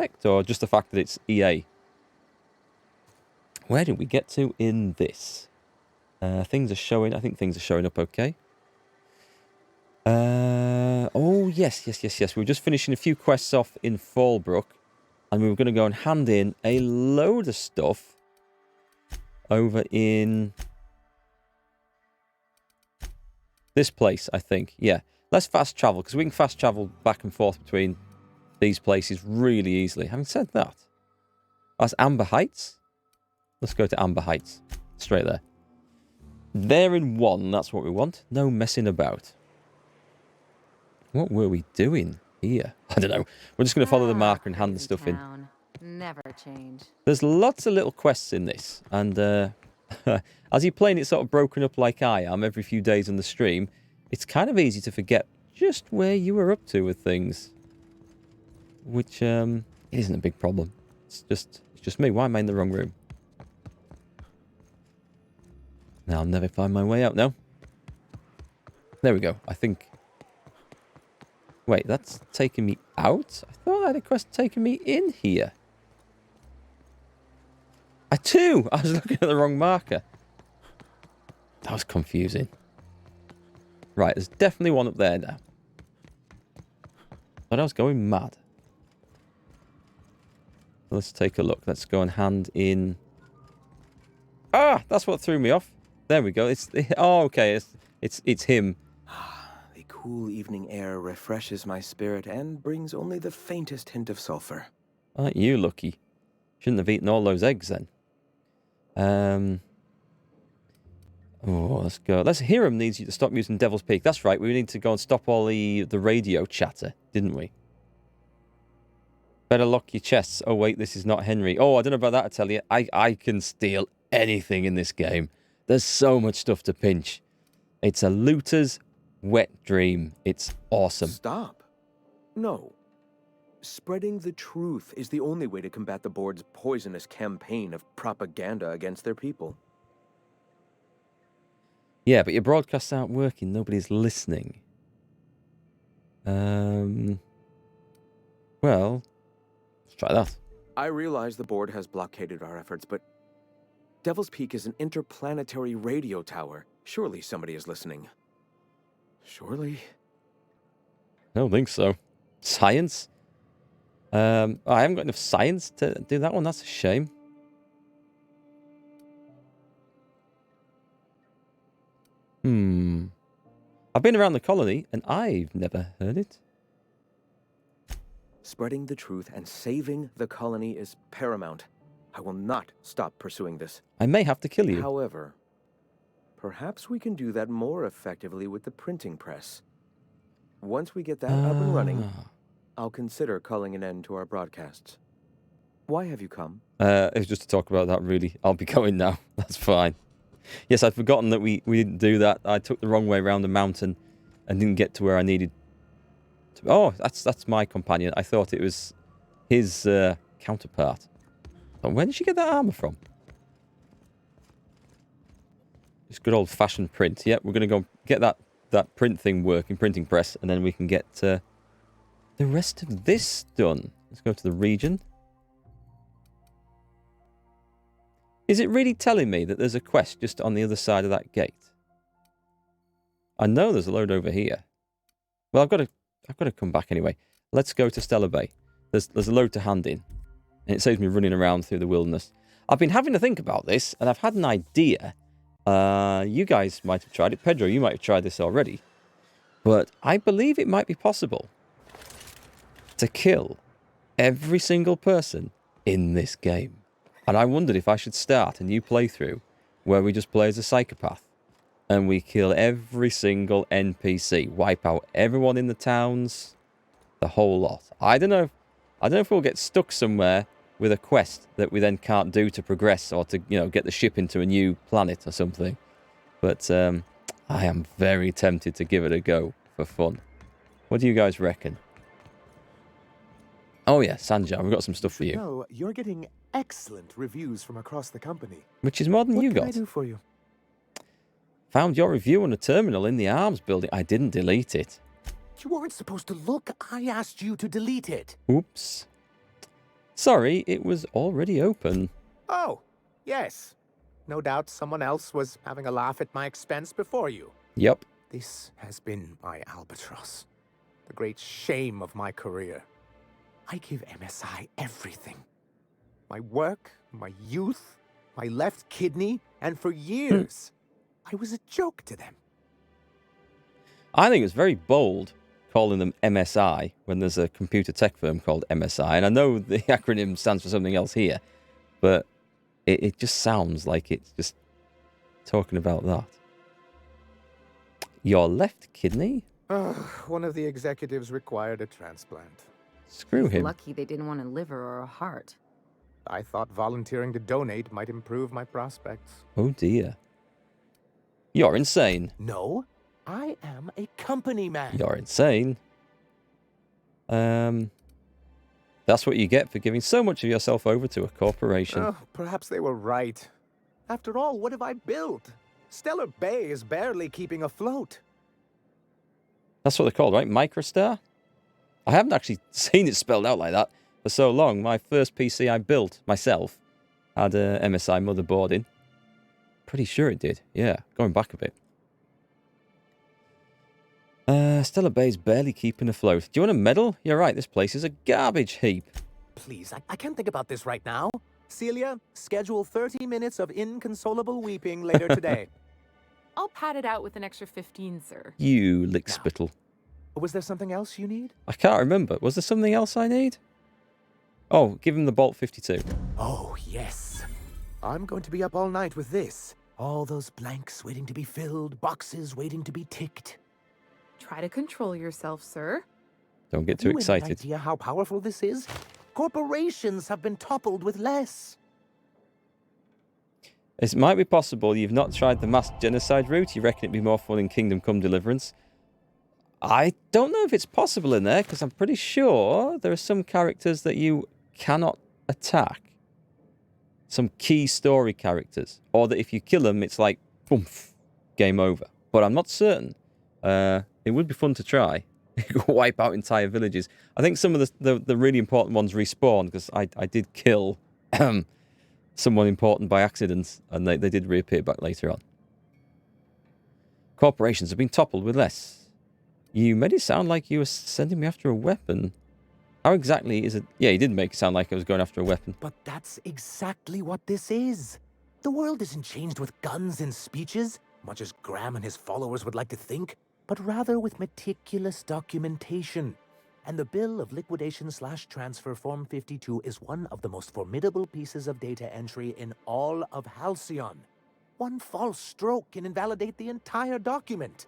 expect, or just the fact that it's EA? Where did we get to in this? Things are showing. I think things are showing up okay. Oh, yes. We were just finishing a few quests off in Fallbrook, and we were going to go and hand in a load of stuff over in this place, I think. Yeah, let's fast travel, because we can fast travel back and forth between these places really easily. Having said that, that's Amber Heights. Let's go to Amber Heights. Straight there. There in one, that's what we want. No messing about. What were we doing here? I don't know. We're just going to follow the marker and hand the stuff in. Never change. There's lots of little quests in this. And as you're playing it sort of broken up like I am every few days on the stream, it's kind of easy to forget just where you were up to with things. Which it isn't a big problem. It's just me. Why am I in the wrong room? Now I'll never find my way out now. There we go. I think... Wait, that's taking me out? I thought I had a quest taking me in here. I was looking at the wrong marker. That was confusing. Right, there's definitely one up there now. But I was going mad. Let's take a look. Let's go and hand in... Ah! That's what threw me off. There we go. Oh, okay. It's him. The cool evening air refreshes my spirit and brings only the faintest hint of sulfur. Aren't you lucky? Shouldn't have eaten all those eggs then. Oh, let's go. Hyrum needs you to stop using Devil's Peak. That's right. We need to go and stop all the radio chatter, didn't we? Better lock your chests. Oh, wait, this is not Henry. Oh, I don't know about that, I tell you. I can steal anything in this game. There's so much stuff to pinch. It's a looter's wet dream. It's awesome. Stop. No. Spreading the truth is the only way to combat the board's poisonous campaign of propaganda against their people. Yeah, but your broadcasts aren't working. Nobody's listening. Well, let's try that. I realize the board has blockaded our efforts, but Devil's Peak is an interplanetary radio tower. Surely somebody is listening. Surely? I don't think so. Science? I haven't got enough science to do that one. That's a shame. I've been around the colony, and I've never heard it. Spreading the truth and saving the colony is paramount. I will not stop pursuing this. I may have to kill you. However, perhaps we can do that more effectively with the printing press. Once we get that up and running, I'll consider calling an end to our broadcasts. Why have you come? It was just to talk about that, really. I'll be going now. That's fine. Yes, I'd forgotten that we didn't do that. I took the wrong way around the mountain and didn't get to where I needed to. Oh, that's my companion. I thought it was his counterpart. Oh, where did she get that armor from? Just good old-fashioned print. Yep, we're going to go get that print thing working, printing press, and then we can get the rest of this done. Let's go to the region. Is it really telling me that there's a quest just on the other side of that gate? I know there's a load over here. Well, I've got to come back anyway. Let's go to Stellar Bay. There's a load to hand in, and it saves me running around through the wilderness. I've been having to think about this, and I've had an idea. You guys might have tried it. Pedro, you might have tried this already. But I believe it might be possible to kill every single person in this game. And I wondered if I should start a new playthrough where we just play as a psychopath and we kill every single NPC, wipe out everyone in the towns, the whole lot. I don't know if we'll get stuck somewhere with a quest that we then can't do to progress or to, get the ship into a new planet or something. But I am very tempted to give it a go for fun. What do you guys reckon? Oh yeah, Sanjar, we've got some stuff for you. No, you're getting excellent reviews from across the company. Which is more than you got. What can I do for you? Found your review on a terminal in the arms building. I didn't delete it. You weren't supposed to look. I asked you to delete it. Oops. Sorry, it was already open. Oh, yes. No doubt someone else was having a laugh at my expense before you. Yep. This has been my albatross. The great shame of my career. I give MSI everything. My work, my youth, my left kidney, and for years, I was a joke to them. I think it was very bold calling them MSI when there's a computer tech firm called MSI. And I know the acronym stands for something else here, but it just sounds like it's just talking about that. Your left kidney? One of the executives required a transplant. Screw him. Lucky they didn't want a liver or a heart. I thought volunteering to donate might improve my prospects. Oh dear. You're insane. No, I am a company man. You're insane. That's what you get for giving so much of yourself over to a corporation. Oh, perhaps they were right. After all, what have I built? Stellar Bay is barely keeping afloat. That's what they're called, right? Microstar? I haven't actually seen it spelled out like that for so long. My first PC I built myself had a MSI motherboard in. Pretty sure it did. Yeah, going back a bit. Stellar Bay's barely keeping afloat. Do you want a medal? You're right, this place is a garbage heap. Please, I can't think about this right now. Celia, schedule 30 minutes of inconsolable weeping later today. I'll pad it out with an extra 15, sir. You lick spittle. Was there something else you need? I can't remember. Was there something else I need? Oh, give him the Bolt 52. Oh, yes. I'm going to be up all night with this. All those blanks waiting to be filled, boxes waiting to be ticked. Try to control yourself, sir. Don't get too You excited. have an idea how powerful this is? Corporations have been toppled with less. It might be possible you've not tried the mass genocide route. You reckon it'd be more fun in Kingdom Come Deliverance. I don't know if it's possible in there, because I'm pretty sure there are some characters that you cannot attack. Some key story characters. Or that if you kill them, it's like, boom, game over. But I'm not certain. It would be fun to try. Wipe out entire villages. I think some of the really important ones respawn, because I did kill someone important by accident, and they did reappear back later on. Corporations have been toppled with less. You made it sound like you were sending me after a weapon. How exactly is it? Yeah, you did make it sound like I was going after a weapon. But that's exactly what this is. The world isn't changed with guns and speeches, much as Graham and his followers would like to think, but rather with meticulous documentation. And the bill of liquidation/transfer Form 52 is one of the most formidable pieces of data entry in all of Halcyon. One false stroke can invalidate the entire document.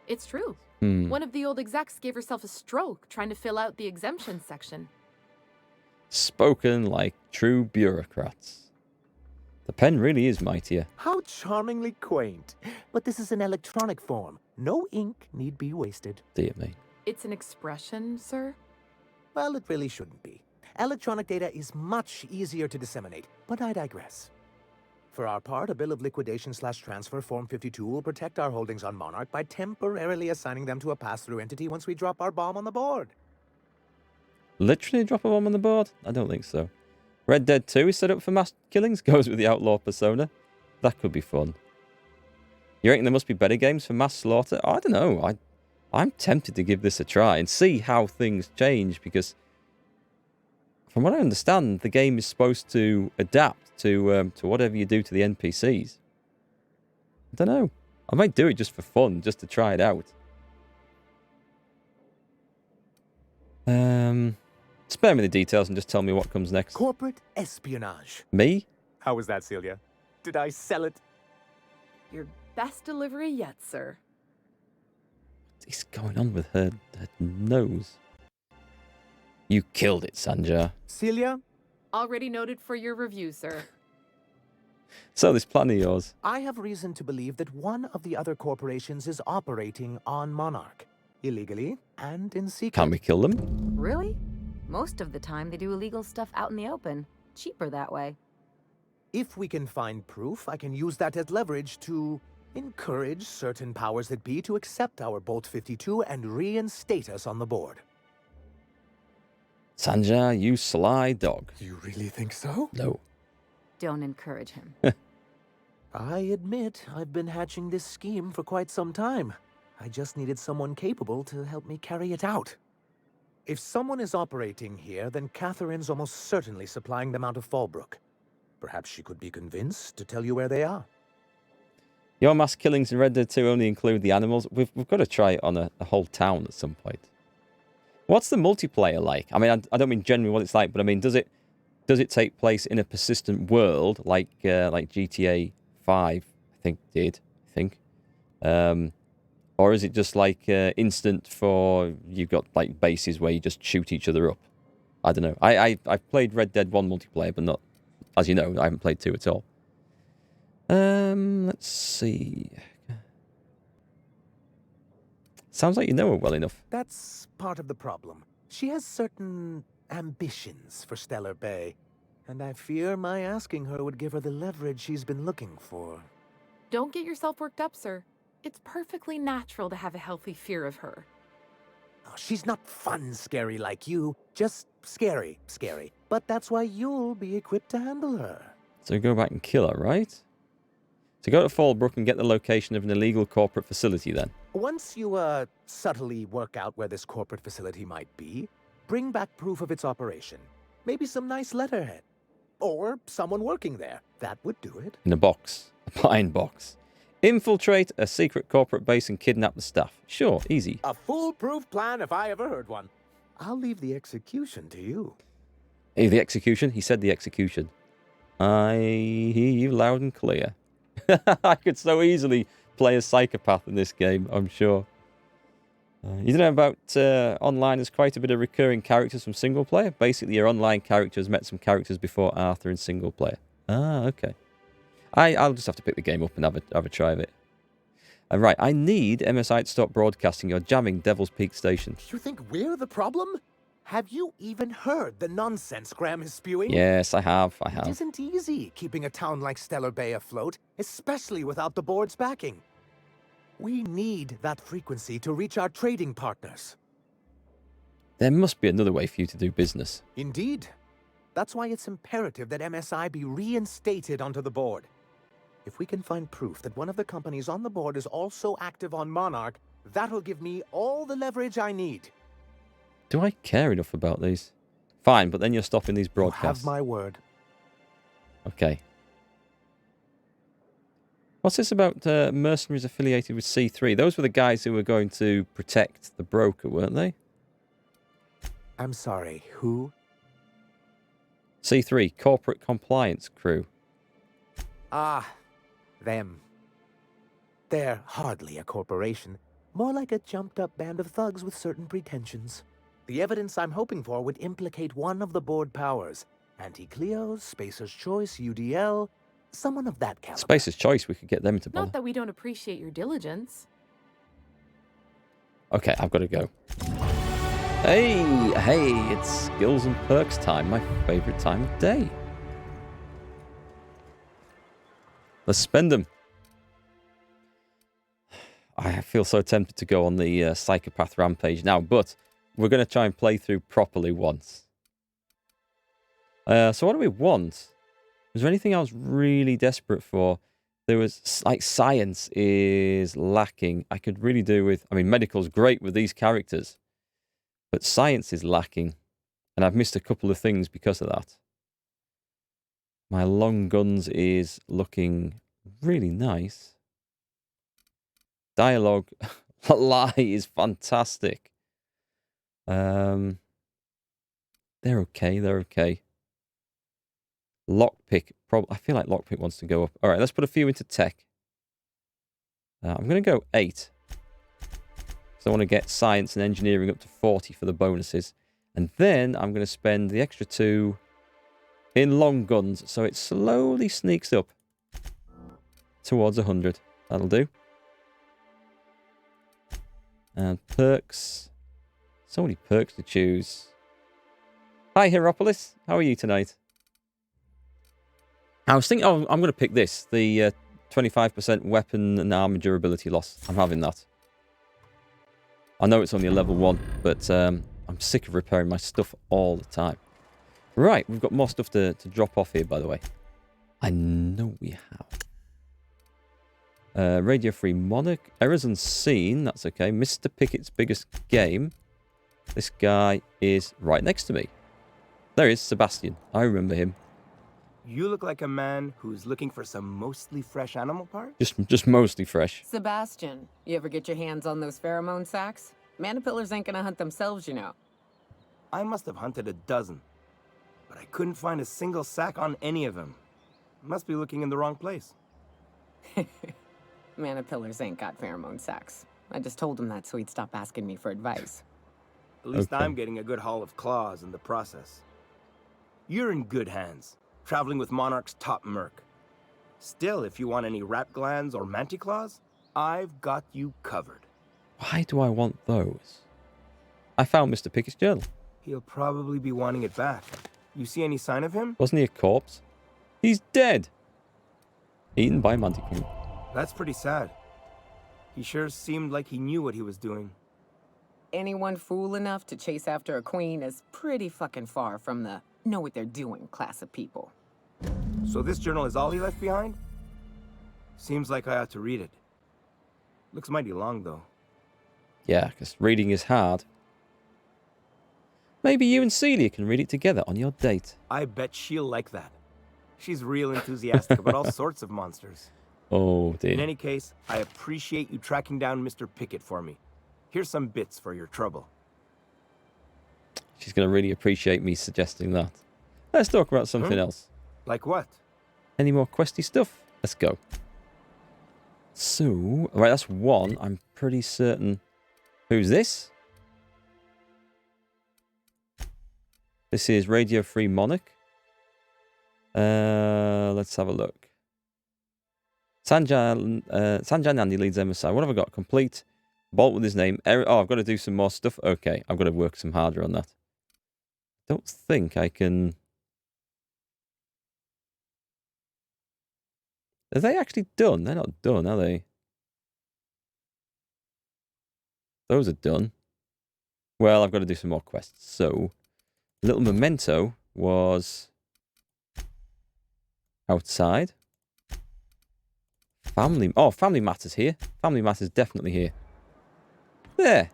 It's true. One of the old execs gave herself a stroke trying to fill out the exemption section. Spoken like true bureaucrats. The pen really is mightier. How charmingly quaint. But this is an electronic form. No ink need be wasted. Dear me. It's an expression, sir? Well, it really shouldn't be. Electronic data is much easier to disseminate, but I digress. For our part, a bill of liquidation/transfer Form 52 will protect our holdings on Monarch by temporarily assigning them to a pass-through entity once we drop our bomb on the board. Literally drop a bomb on the board? I don't think so. Red Dead 2 is set up for mass killings, goes with the outlaw persona. That could be fun. You reckon there must be better games for mass slaughter? I don't know. I'm tempted to give this a try and see how things change, because from what I understand, the game is supposed to adapt to whatever you do to the NPCs. I don't know. I might do it just for fun, just to try it out. Spare me the details and just tell me what comes next. Corporate espionage. Me? How was that, Celia? Did I sell it? Your best delivery yet, sir. What's going on with her nose? You killed it, Sanja. Celia, Already noted for your review, sir. So this plan of yours. I have reason to believe that one of the other corporations is operating on Monarch. Illegally and in secret. Can we kill them? Really? Most of the time they do illegal stuff out in the open. Cheaper that way. If we can find proof, I can use that as leverage to encourage certain powers that be to accept our Bolt 52 and reinstate us on the board. Sanja, you sly dog. You really think so? No. Don't encourage him. I admit I've been hatching this scheme for quite some time. I just needed someone capable to help me carry it out. If someone is operating here, then Catherine's almost certainly supplying them out of Fallbrook. Perhaps she could be convinced to tell you where they are. Your mass killings in Red Dead 2 only include the animals. We've got to try it on a whole town at some point. What's the multiplayer like? I mean, I don't mean generally what it's like, but I mean, does it take place in a persistent world like GTA 5? I think. Or is it just like instant for you've got like bases where you just shoot each other up? I don't know. I've played Red Dead 1 multiplayer, but not, as you know, I haven't played 2 at all. Let's see. Sounds like you know her well enough. That's part of the problem. She has certain ambitions for Stellar Bay, and I fear my asking her would give her the leverage she's been looking for. Don't get yourself worked up, sir. It's perfectly natural to have a healthy fear of her. Oh, she's not fun scary like you, just scary. But that's why you'll be equipped to handle her. So go back and kill her, right? So go to Fallbrook and get the location of an illegal corporate facility then. Once you, subtly work out where this corporate facility might be, bring back proof of its operation. Maybe some nice letterhead. Or someone working there. That would do it. In a box. A pine box. Infiltrate a secret corporate base and kidnap the staff. Sure, easy. A foolproof plan if I ever heard one. I'll leave the execution to you. Hey, the execution? He said the execution. I hear you loud and clear. I could so easily play a psychopath in this game, I'm sure. You don't know about online, there's quite a bit of recurring characters from single player. Basically, your online characters met some characters before Arthur in single player. Ah, okay. I'll just have to pick the game up and have a try of it. Right, I need MSI to stop broadcasting. You're jamming Devil's Peak Station. You think we're the problem? Have you even heard the nonsense Graham is spewing? Yes, I have. It isn't easy keeping a town like Stellar Bay afloat, especially without the board's backing. We need that frequency to reach our trading partners. There must be another way for you to do business. Indeed. That's why it's imperative that MSI be reinstated onto the board. If we can find proof that one of the companies on the board is also active on Monarch, that'll give me all the leverage I need. Do I care enough about these? Fine, but then you're stopping these broadcasts. You have my word. Okay. What's this about mercenaries affiliated with C3? Those were the guys who were going to protect the broker, weren't they? I'm sorry, who? C3, Corporate Compliance Crew. Ah, them. They're hardly a corporation. More like a jumped-up band of thugs with certain pretensions. The evidence I'm hoping for would implicate one of the board powers. Anti-Cleos, Spacer's Choice, UDL, someone of that caliber. Spacer's Choice, we could get them to bother. Not that we don't appreciate your diligence. Okay, I've got to go. Hey, it's skills and perks time, my favourite time of day. Let's spend them. I feel so tempted to go on the psychopath rampage now, but we're going to try and play through properly once. So what do we want? Was there anything I was really desperate for? There was, like, science is lacking. I could really do with, I mean, medical's great with these characters, but science is lacking, and I've missed a couple of things because of that. My long guns is looking really nice. Dialogue, lie is fantastic. They're okay. Lockpick, I feel like lockpick wants to go up. All right, let's put a few into tech. I'm going to go 8. So I want to get science and engineering up to 40 for the bonuses. And then I'm going to spend the extra 2 in long guns. So it slowly sneaks up towards 100. That'll do. And perks. So many perks to choose. Hi, Hieropolis. How are you tonight? I was thinking, I'm going to pick this. The 25% weapon and armor durability loss. I'm having that. I know it's only a level 1, but I'm I'm sick of repairing my stuff all the time. Right, we've got more stuff to drop off here, by the way. I know we have. Radio-free Monarch. Errors unseen. That's okay. Mr. Pickett's biggest game. This guy is right next to me. There he is, Sebastian. I remember him. You look like a man who's looking for some mostly fresh animal parts? Just mostly fresh. Sebastian, you ever get your hands on those pheromone sacs? Manipillars ain't gonna hunt themselves, you know. I must have hunted a dozen, but I couldn't find a single sack on any of them. Must be looking in the wrong place. Manipillars ain't got pheromone sacs. I just told him that so he'd stop asking me for advice. At least Okay. I'm getting a good haul of claws in the process. You're in good hands, traveling with Monarch's top merc. Still, if you want any rat glands or manticlaws, I've got you covered. Why do I want those? I found Mr. Pickett's journal. He'll probably be wanting it back. You see any sign of him? Wasn't he a corpse? He's dead. Eaten by Manticore. That's pretty sad. He sure seemed like he knew what he was doing. Anyone fool enough to chase after a queen is pretty fucking far from the know what they're doing class of people. So this journal is all he left behind? Seems like I ought to read it. Looks mighty long, though. Yeah, because reading is hard. Maybe you and Celia can read it together on your date. I bet she'll like that. She's real enthusiastic about all sorts of monsters. Oh, dear. In any case, I appreciate you tracking down Mr. Pickett for me. Here's some bits for your trouble. She's going to really appreciate me suggesting that. Let's talk about something else. Like what? Any more questy stuff? Let's go. So, right, that's one. I'm pretty certain. Who's this? This is Radio Free Monarch. Let's have a look. Sanjan Andy leads MSI. What have I got? Complete. Bolt with his name. Oh, I've got to do some more stuff. Okay, I've got to work some harder on that. Don't think I can. Are they actually done? They're not done, are they? Those are done. Well, I've got to do some more quests. So, little memento was outside. Family. Oh, Family Matters here. Family Matters definitely here. There.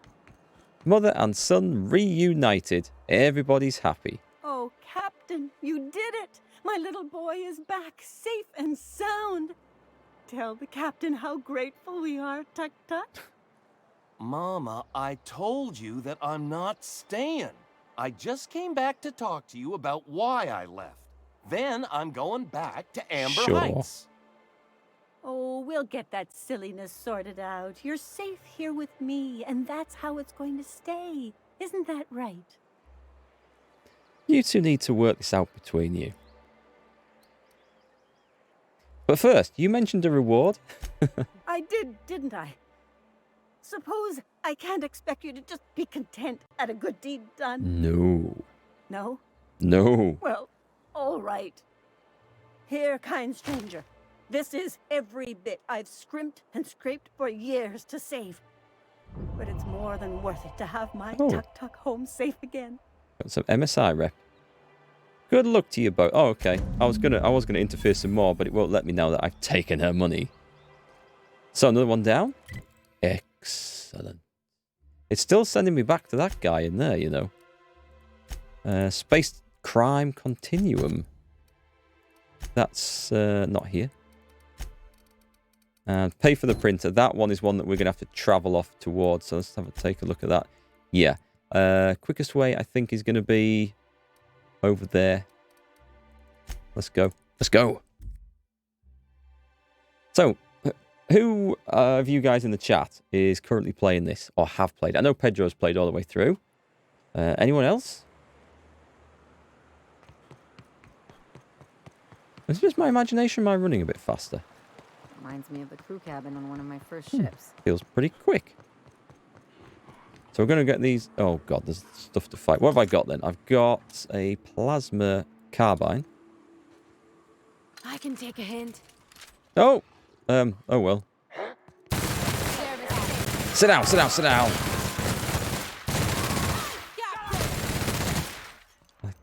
Mother and son reunited. Everybody's happy. Oh, Captain, you did it! My little boy is back, safe and sound. Tell the captain how grateful we are, Tut Tut. Mama, I told you that I'm not staying. I just came back to talk to you about why I left. Then I'm going back to Amber Sure. Heights. Oh, we'll get that silliness sorted out. You're safe here with me, and that's how it's going to stay. Isn't that right? You two need to work this out between you. But first, you mentioned a reward. I did, didn't I? Suppose I can't expect you to just be content at a good deed done. No. No? No. Well, all right. Here, kind stranger. This is every bit I've scrimped and scraped for years to save. But it's more than worth it to have my Tuk-Tuk home safe again. Got some MSI rep. Good luck to you both. Oh, okay. I was gonna interfere some more, but it won't let me now that I've taken her money. So another one down. Excellent. It's still sending me back to that guy in there, you know. Space Crime Continuum. That's not here. And pay for the printer. That one is one that we're going to have to travel off towards. So let's take a look at that. Yeah. Quickest way, I think, is going to be over there. Let's go. Let's go. So, who of you guys in the chat is currently playing this or have played? I know Pedro's played all the way through. Anyone else? Is it just my imagination? Am I running a bit faster? Reminds me of the crew cabin on one of my first ships. Feels pretty quick. So we're going to get these... Oh, God, there's stuff to fight. What have I got, then? I've got a plasma carbine. I can take a hint. Oh! Oh, well. Sit down, sit down, sit down.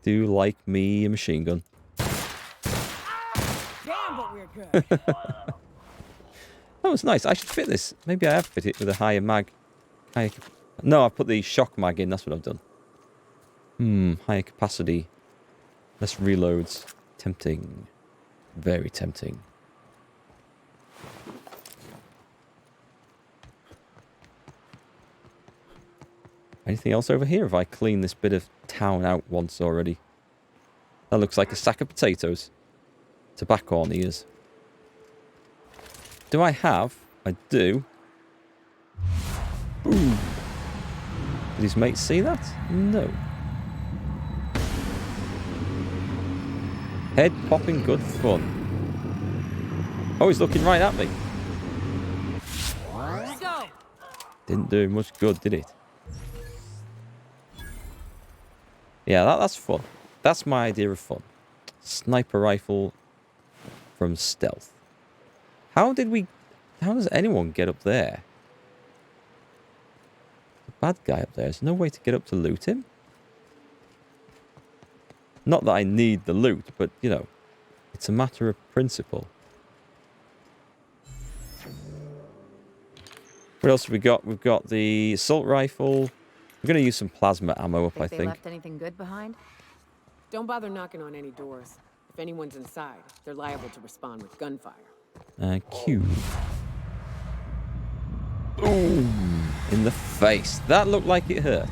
do like me a machine gun. Damn, but we're good. That was nice. I should fit this. Maybe I have fit it with a higher mag. No, I've put the shock mag in. That's what I've done. Higher capacity. Less reloads. Tempting. Very tempting. Anything else over here? Have I cleaned this bit of town out once already? That looks like a sack of potatoes. Tobacco on ears. Do I have? I do. Boom. Did his mate see that? No. Head popping good fun. Oh, he's looking right at me. Let's go. Didn't do much good, did it? Yeah, that's fun. That's my idea of fun. Sniper rifle from stealth. How does anyone get up there? The bad guy up there. There's no way to get up to loot him? Not that I need the loot, but, you know, it's a matter of principle. What else have we got? We've got the assault rifle. We're going to use some plasma ammo up, I They think. left anything good behind? Don't bother knocking on any doors. If anyone's inside, they're liable to respond with gunfire. Q. Boom! In the face. That looked like it hurt.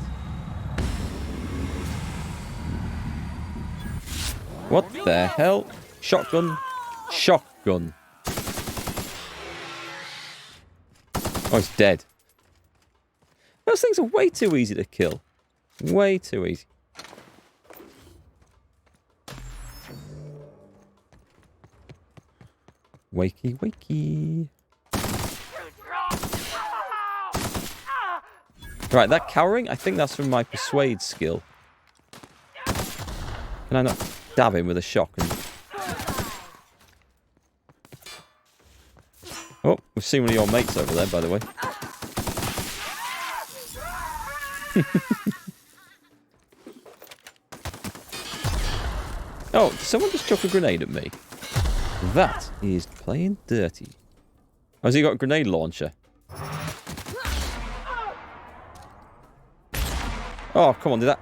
What the hell? Shotgun. Shotgun. Oh, it's dead. Those things are way too easy to kill. Way too easy. Wakey, wakey. Right, that cowering, I think that's from my persuade skill. Can I not dab him with a shock? Oh, we've seen one of your mates over there, by the way. Oh, someone just chuck a grenade at me. That is playing dirty. Oh, has he got a grenade launcher? Oh, come on, did that...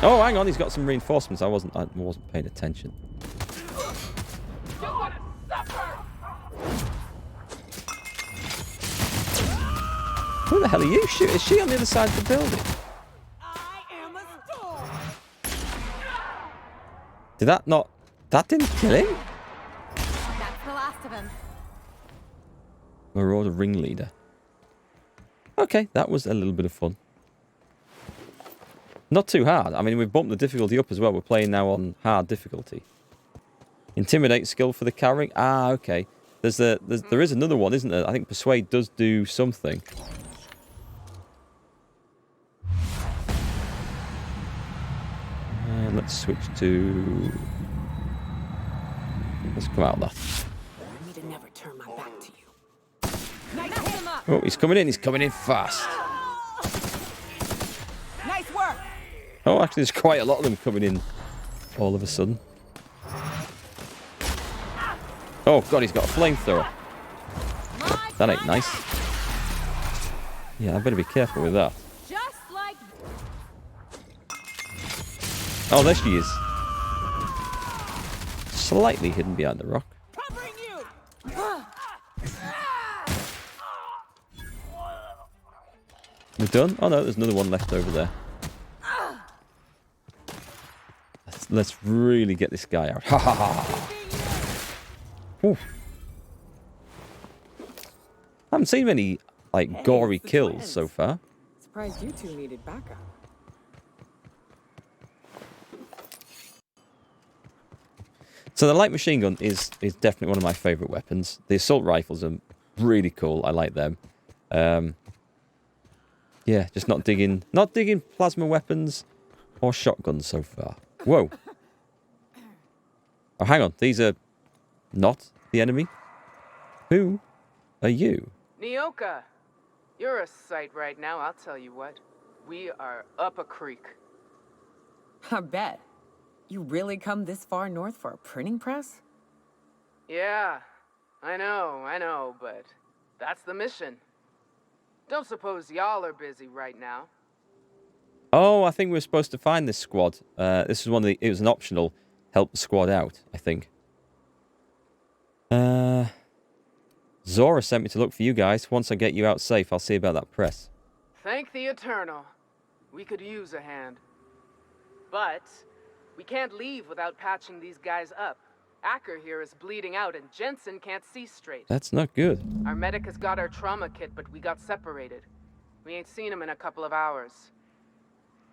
Oh, hang on, he's got some reinforcements. I wasn't paying attention. Who the hell are you shooting? Is she on the other side of the building? I am a storm. Did that not... That didn't kill him? That's the last of him. Marauder ringleader. Okay, that was a little bit of fun. Not too hard. I mean, we've bumped the difficulty up as well. We're playing now on hard difficulty. Intimidate skill for the carrying. Ah, okay. There is another one, isn't there? I think Persuade does do something. And let's switch to... Let's come out of that. I need to never turn my back to you. Oh, he's coming in. He's coming in fast. Nice work. Oh, actually, there's quite a lot of them coming in all of a sudden. Oh, God, he's got a flamethrower. That ain't nice. Yeah, I better be careful with that. Just like... Oh, there she is. Slightly hidden behind the rock. Covering you. We're done? Oh, no, there's another one left over there. Let's really get this guy out. Ha ha ha. Oof. I haven't seen many, like, gory it's the kills twins. so far. Surprised you two needed backup. So the light machine gun is definitely one of my favourite weapons. The assault rifles are really cool. I like them. Yeah, just not digging plasma weapons or shotguns so far. Whoa. Oh, hang on. These are not the enemy. Who are you? Nyoka, you're a sight right now, I'll tell you what. We are up a creek. I bet. You really come this far north for a printing press? Yeah, I know, but that's the mission. Don't suppose y'all are busy right now. Oh, I think we were supposed to find this squad. This is one of the... It was an optional help the squad out, I think. Zora sent me to look for you guys. Once I get you out safe, I'll see about that press. Thank the Eternal. We could use a hand. But we can't leave without patching these guys up. Acker here is bleeding out and Jensen can't see straight. That's not good. Our medic has got our trauma kit, but we got separated. We ain't seen him in a couple of hours.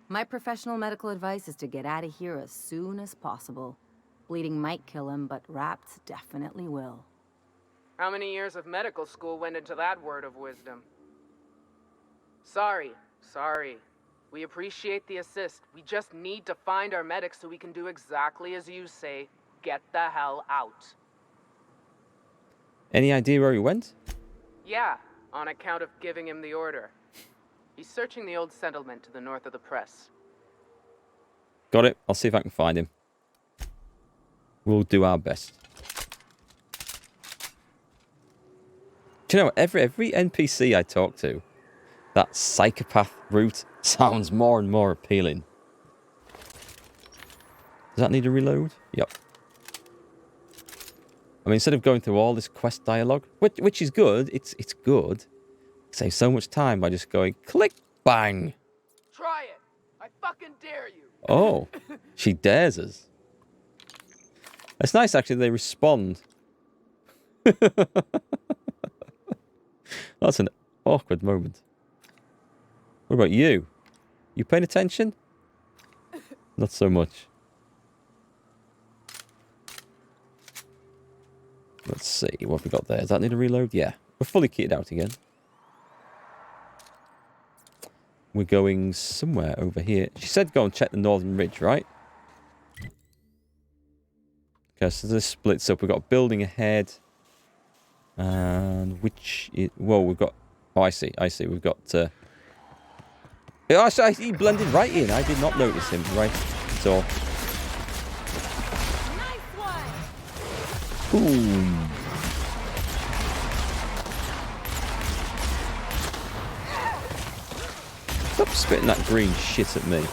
My professional medical advice is to get out of here as soon as possible. Bleeding might kill him, but wrapped definitely will. How many years of medical school went into that word of wisdom? Sorry. We appreciate the assist. We just need to find our medic so we can do exactly as you say. Get the hell out. Any idea where he went? Yeah, on account of giving him the order. He's searching the old settlement to the north of the press. Got it. I'll see if I can find him. We'll do our best. Do you know, every NPC I talk to, that psychopath route sounds more and more appealing. Does that need a reload? Yep. I mean, instead of going through all this quest dialogue, which is good, it's good. Save so much time by just going click, bang. Try it. I fucking dare you. Oh, she dares us. It's nice, actually, they respond. That's an awkward moment. What about you? You paying attention? Not so much. Let's see what have we got there. Does that need a reload? Yeah. We're fully kitted out again. We're going somewhere over here. She said go and check the northern ridge, right? Okay, so this splits up. We've got a building ahead. And which... Whoa, we've got... Oh, I see. We've got... Oh, he blended right in. I did not notice him. Right. So... Boom. Stop spitting that green shit at me.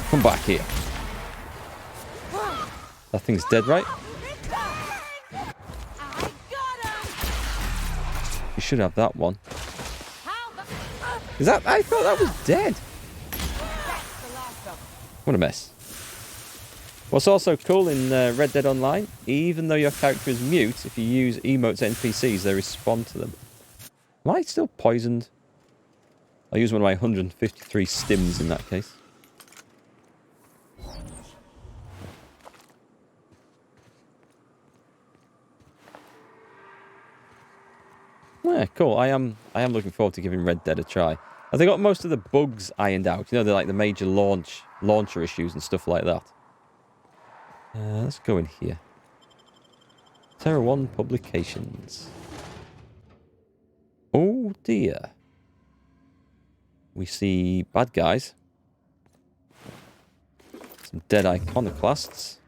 Come back here. That thing's dead, right? You should have that one. Is that... I thought that was dead. What a mess. What's also cool in Red Dead Online, even though your character is mute, if you use emotes at NPCs, they respond to them. Am I still poisoned? I'll use one of my 153 stims in that case. Yeah, cool. I am looking forward to giving Red Dead a try. Have they got most of the bugs ironed out? You know, they're like the major launcher issues and stuff like that. Let's go in here. Terra 1 Publications. Oh dear. We see bad guys. Some dead iconoclasts.